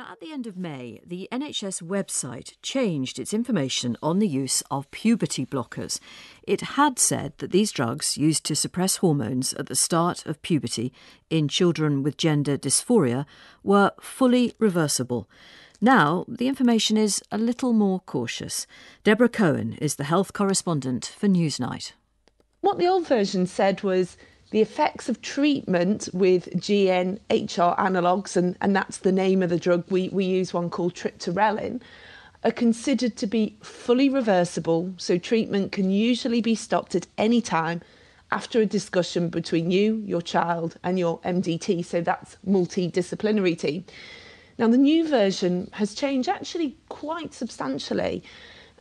Now, at the end of May, the NHS website changed its information on the use of puberty blockers. It had said that these drugs, used to suppress hormones at the start of puberty in children with gender dysphoria, were fully reversible. Now, the information is a little more cautious. Deborah Cohen is the health correspondent for Newsnight. What the old version said was the effects of treatment with GnHR analogues, and that's the name of the drug, we use one called triptorelin, are considered to be fully reversible, so treatment can usually be stopped at any time after a discussion between you, your child and your MDT, so that's multidisciplinary team. Now, the new version has changed actually quite substantially.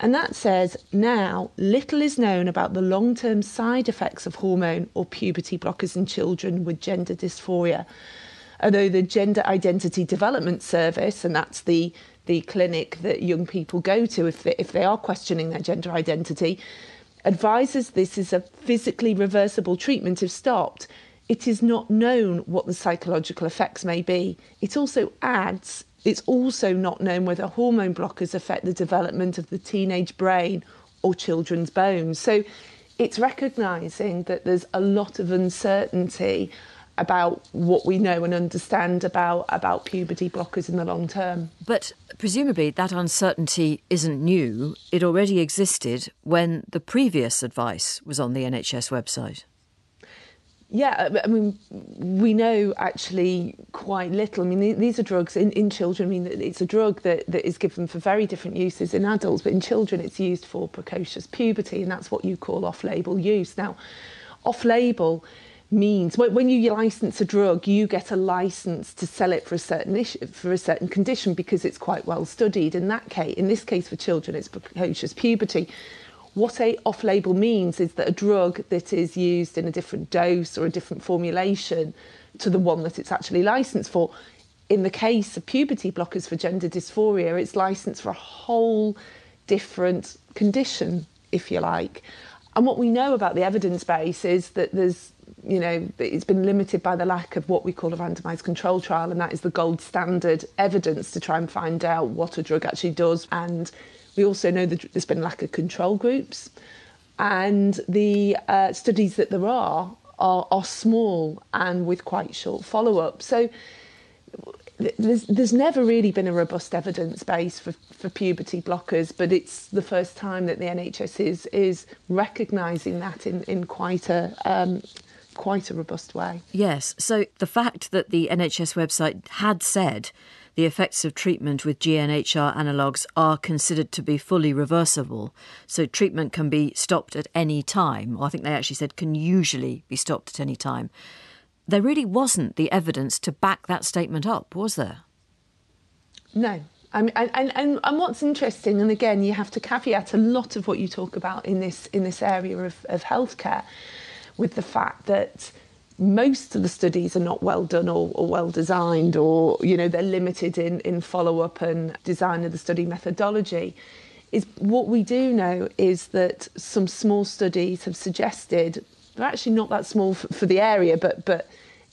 And that says now little is known about the long-term side effects of hormone or puberty blockers in children with gender dysphoria. Although the Gender Identity Development Service, and that's the clinic that young people go to if they are questioning their gender identity, advises this is a physically reversible treatment if stopped. It is not known what the psychological effects may be. It also adds, it's also not known whether hormone blockers affect the development of the teenage brain or children's bones. So it's recognising that there's a lot of uncertainty about what we know and understand about puberty blockers in the long term. But presumably that uncertainty isn't new. It already existed when the previous advice was on the NHS website. Yeah, I mean, we know actually quite little. I mean, these are drugs in children. I mean, it's a drug that is given for very different uses in adults, but in children it's used for precocious puberty, and that's what you call off-label use. Now, off-label means when you license a drug, you get a license to sell it for a certain condition because it's quite well studied. In this case for children, it's precocious puberty. What a off-label means is that a drug that is used in a different dose or a different formulation to the one that it's actually licensed for. In the case of puberty blockers for gender dysphoria, it's licensed for a whole different condition, if you like. And what we know about the evidence base is that it's been limited by the lack of what we call a randomised control trial, and that is the gold standard evidence to try and find out what a drug actually does. And we also know that there's been a lack of control groups, and the studies that there are small and with quite short follow-up. So there's never really been a robust evidence base for puberty blockers, but it's the first time that the NHS is recognising that in quite a robust way. Yes, so the fact that the NHS website had said the effects of treatment with GnHR analogues are considered to be fully reversible, so treatment can be stopped at any time, or I think they actually said can usually be stopped at any time. There really wasn't the evidence to back that statement up, was there? No. I mean, and what's interesting, and again, you have to caveat a lot of what you talk about in this area of healthcare with the fact that most of the studies are not well done or well designed, or, they're limited in follow-up and design of the study methodology. Is what we do know is that some small studies have suggested, they're actually not that small for the area, but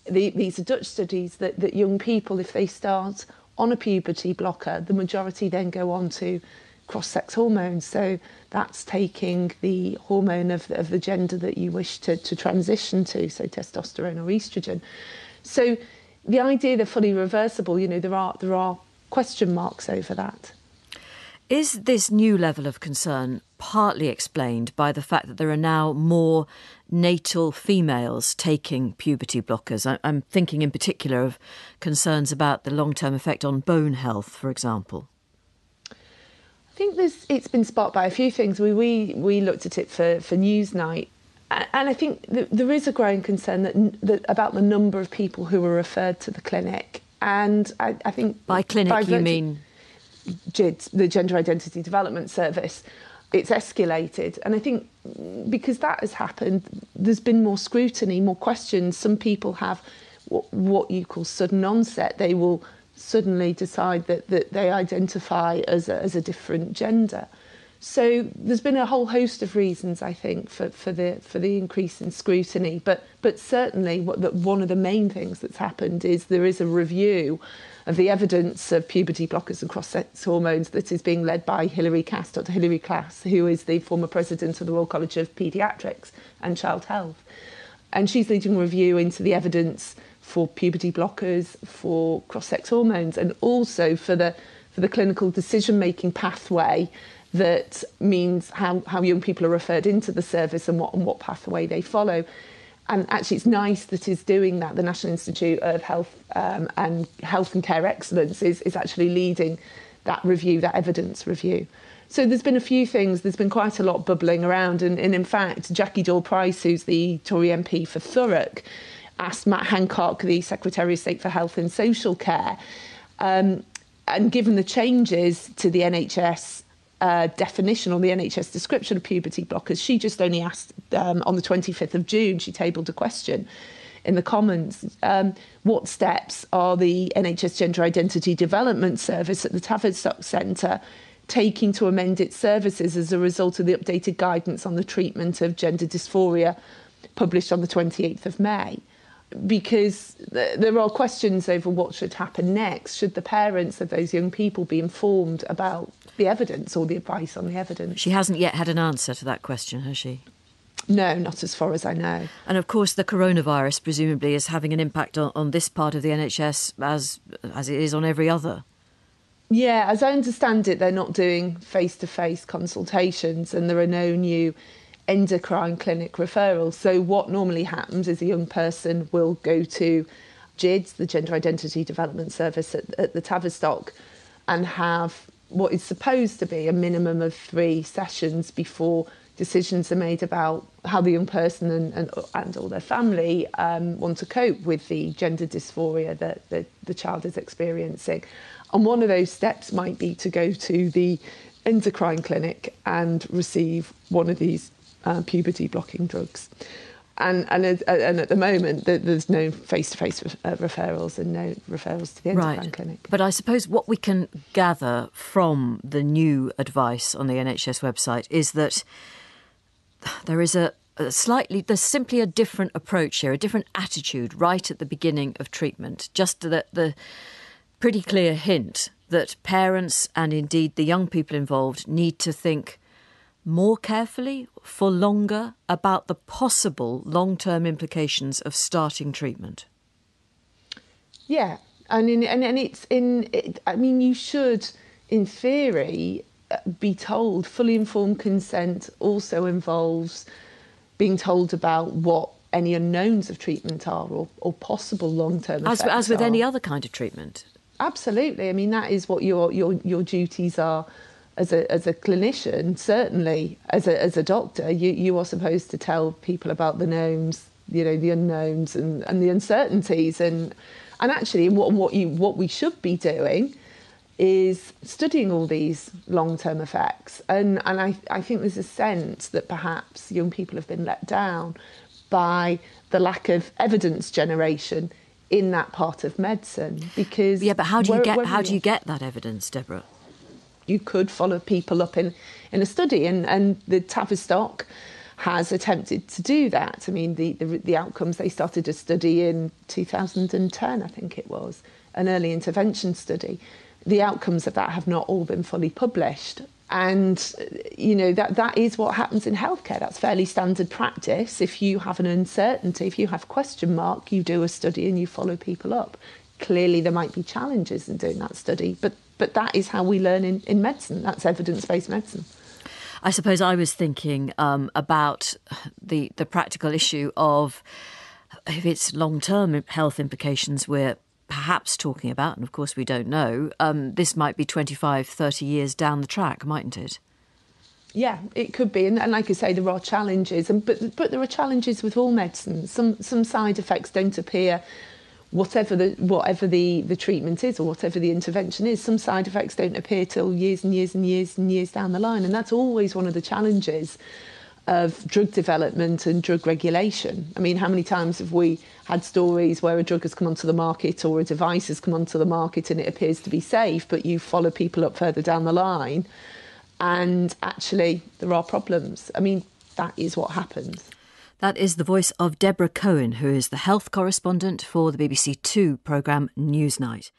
these are Dutch studies, that young people, if they start on a puberty blocker, the majority then go on to cross-sex hormones. So that's taking the hormone of the gender that you wish to transition to, so testosterone or estrogen. So the idea they're fully reversible, there are question marks over that. Is this new level of concern partly explained by the fact that there are now more natal females taking puberty blockers? I'm thinking in particular of concerns about the long-term effect on bone health, for example. I think it's been sparked by a few things. We looked at it for Newsnight, and I think there is a growing concern that about the number of people who are referred to the clinic. And I think by clinic you mean GID, the Gender Identity Development Service. It's escalated, and I think because that has happened, there's been more scrutiny, more questions. Some people have what you call sudden onset. They will suddenly decide that they identify as a different gender. So there's been a whole host of reasons, I think, for the increase in scrutiny. But certainly one of the main things that's happened is there is a review of the evidence of puberty blockers and cross-sex hormones that is being led by Dr. Hilary Class, who is the former president of the Royal College of Paediatrics and Child Health. And she's leading a review into the evidence for puberty blockers, for cross-sex hormones, and also for the clinical decision-making pathway that means how young people are referred into the service and what pathway they follow. And actually, it's nice that it's doing that. The National Institute of Health and Care Excellence is actually leading that review, that evidence review. So there's been a few things. There's been quite a lot bubbling around. And in fact, Jackie Dole-Price, who's the Tory MP for Thurrock, asked Matt Hancock, the Secretary of State for Health and Social Care, and given the changes to the NHS definition or the NHS description of puberty blockers, she just only asked on the 25th of June, she tabled a question in the Commons. What steps are the NHS Gender Identity Development Service at the Tavistock Centre taking to amend its services as a result of the updated guidance on the treatment of gender dysphoria published on the 28th of May? Because there are questions over what should happen next. Should the parents of those young people be informed about the evidence or the advice on the evidence? She hasn't yet had an answer to that question, has she? No, not as far as I know. And of course, the coronavirus presumably is having an impact on this part of the NHS as it is on every other. Yeah, as I understand it, they're not doing face-to-face consultations and there are no new endocrine clinic referrals. So what normally happens is a young person will go to GIDS, the Gender Identity Development Service at the Tavistock, and have what is supposed to be a minimum of 3 sessions before decisions are made about how the young person and all their family want to cope with the gender dysphoria that the child is experiencing. And one of those steps might be to go to the endocrine clinic and receive one of these puberty blocking drugs. And at the moment, there's no face-to-face referrals and no referrals to the endocrine clinic. But I suppose what we can gather from the new advice on the NHS website is that there is there's simply a different approach here, a different attitude right at the beginning of treatment. Just the pretty clear hint that parents and indeed the young people involved need to think more carefully, for longer, about the possible long-term implications of starting treatment. Yeah, I mean, you should, in theory, be told. Fully informed consent also involves being told about what any unknowns of treatment are or possible long-term effects as with any other kind of treatment. Absolutely. I mean, that is what your duties are. As a clinician, certainly as a doctor, you are supposed to tell people about the knowns, the unknowns and the uncertainties, and actually what we should be doing is studying all these long-term effects. And I think there's a sense that perhaps young people have been let down by the lack of evidence generation in that part of medicine. Because but how do you get that evidence, Deborah? You could follow people up in a study, and the Tavistock has attempted to do that. I mean, the outcomes, they started a study in 2010, I think it was, an early intervention study. The outcomes of that have not all been fully published. And, that is what happens in healthcare. That's fairly standard practice. If you have an uncertainty, if you have a question mark, you do a study and you follow people up. Clearly, there might be challenges in doing that study, but that is how we learn in medicine. That's evidence-based medicine. I suppose I was thinking about the practical issue of if it's long-term health implications we're perhaps talking about, and of course we don't know, this might be 25, 30 years down the track, mightn't it? Yeah, it could be. And like I say, there are challenges, but there are challenges with all medicines. Some side effects don't appear whatever the treatment is or whatever the intervention is. Some side effects don't appear till years and years and years and years down the line. And that's always one of the challenges of drug development and drug regulation. I mean, how many times have we had stories where a drug has come onto the market or a device has come onto the market and it appears to be safe, but you follow people up further down the line and actually there are problems. I mean, that is what happens. That is the voice of Deborah Cohen, who is the health correspondent for the BBC Two programme Newsnight.